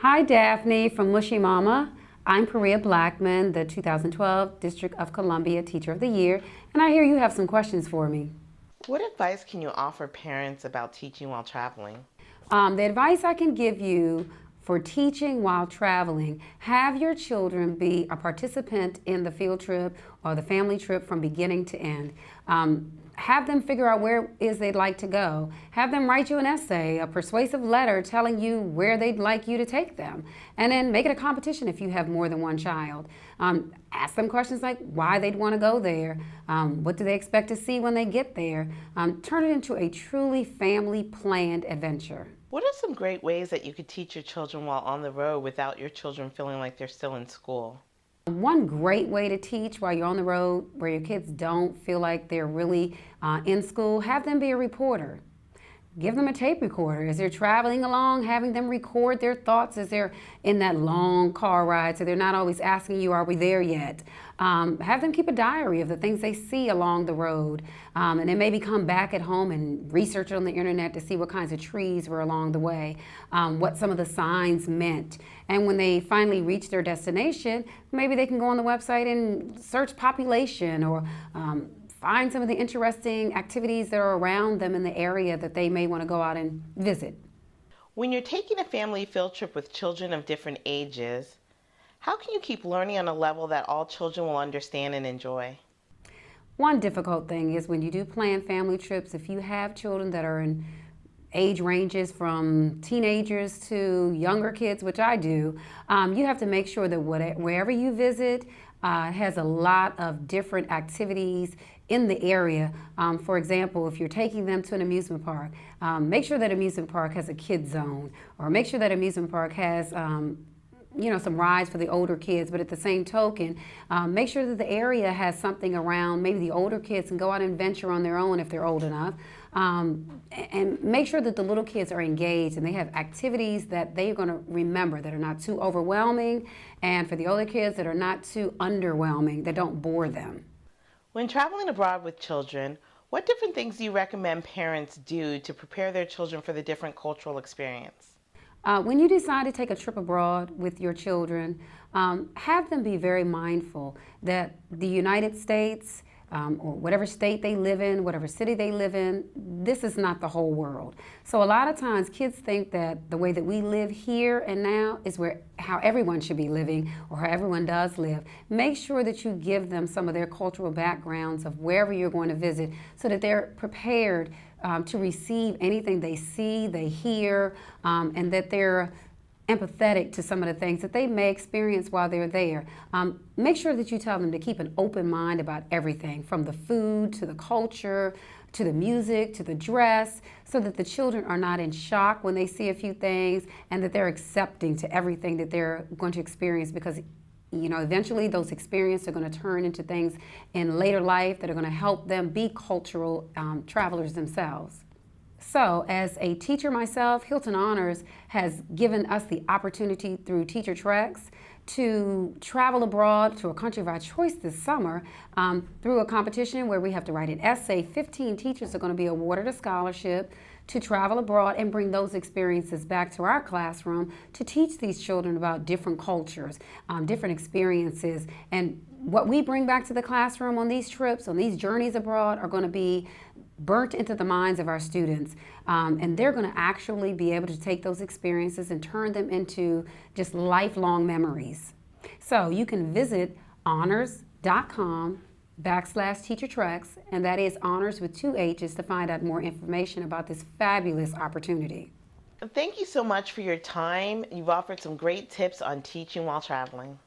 Hi, Daphne from Mushy Mamma. I'm Perea Brown-Blackmon, the 2012 District of Columbia Teacher of the Year, and I hear you have some questions for me. What advice can you offer parents about teaching while traveling? The advice I can give you for teaching while traveling, have your children be a participant in the field trip or the family trip from beginning to end. Have them figure out where it is they'd like to go. Have them write you an essay, a persuasive letter telling you where they'd like you to take them. And then make it a competition if you have more than one child. Ask them questions like why they'd want to go there, what do they expect to see when they get there. Turn it into a truly family planned adventure. What are some great ways that you could teach your children while on the road without your children feeling like they're still in school? One great way to teach while you're on the road where your kids don't feel like they're really in school, have them be a reporter. Give them a tape recorder. As they're traveling along, having them record their thoughts as they're in that long car ride so they're not always asking you, are we there yet? Have them keep a diary of the things they see along the road. And then maybe come back at home and research it on the internet to see what kinds of trees were along the way, what some of the signs meant. And when they finally reach their destination, maybe they can go on the website and search population or find some of the interesting activities that are around them in the area that they may want to go out and visit. When you're taking a family field trip with children of different ages, how can you keep learning on a level that all children will understand and enjoy? One difficult thing is when you do plan family trips, if you have children that are in age ranges from teenagers to younger kids, which I do, you have to make sure that wherever you visit has a lot of different activities in the area. For example, if you're taking them to an amusement park, make sure that amusement park has a kids zone, or make sure that amusement park has some rides for the older kids, but at the same token, make sure that the area has something around. Maybe the older kids can go out and venture on their own if they're old enough, and make sure that the little kids are engaged and they have activities that they're going to remember that are not too overwhelming, and for the older kids that are not too underwhelming, that don't bore them. When traveling abroad with children, what different things do you recommend parents do to prepare their children for the different cultural experience? When you decide to take a trip abroad with your children, have them be very mindful that the United States, or whatever state they live in, whatever city they live in, this is not the whole world. So a lot of times kids think that the way that we live here and now is how everyone should be living or how everyone does live. Make sure that you give them some of their cultural backgrounds of wherever you're going to visit so that they're prepared to receive anything they see, they hear, and that they're empathetic to some of the things that they may experience while they're there. Make sure that you tell them to keep an open mind about everything, from the food to the culture, to the music, to the dress, so that the children are not in shock when they see a few things and that they're accepting to everything that they're going to experience, because eventually those experiences are going to turn into things in later life that are going to help them be cultural travelers themselves. So as a teacher myself, Hilton Honors has given us the opportunity through Teacher Treks to travel abroad to a country of our choice this summer through a competition where we have to write an essay. 15 teachers are going to be awarded a scholarship to travel abroad and bring those experiences back to our classroom to teach these children about different cultures, different experiences. And what we bring back to the classroom on these trips, on these journeys abroad, are going to be burnt into the minds of our students, and they're going to actually be able to take those experiences and turn them into just lifelong memories. So you can visit honors.com/teachertreks, and that is honors with 2 H's, to find out more information about this fabulous opportunity. Thank you so much for your time. You've offered some great tips on teaching while traveling.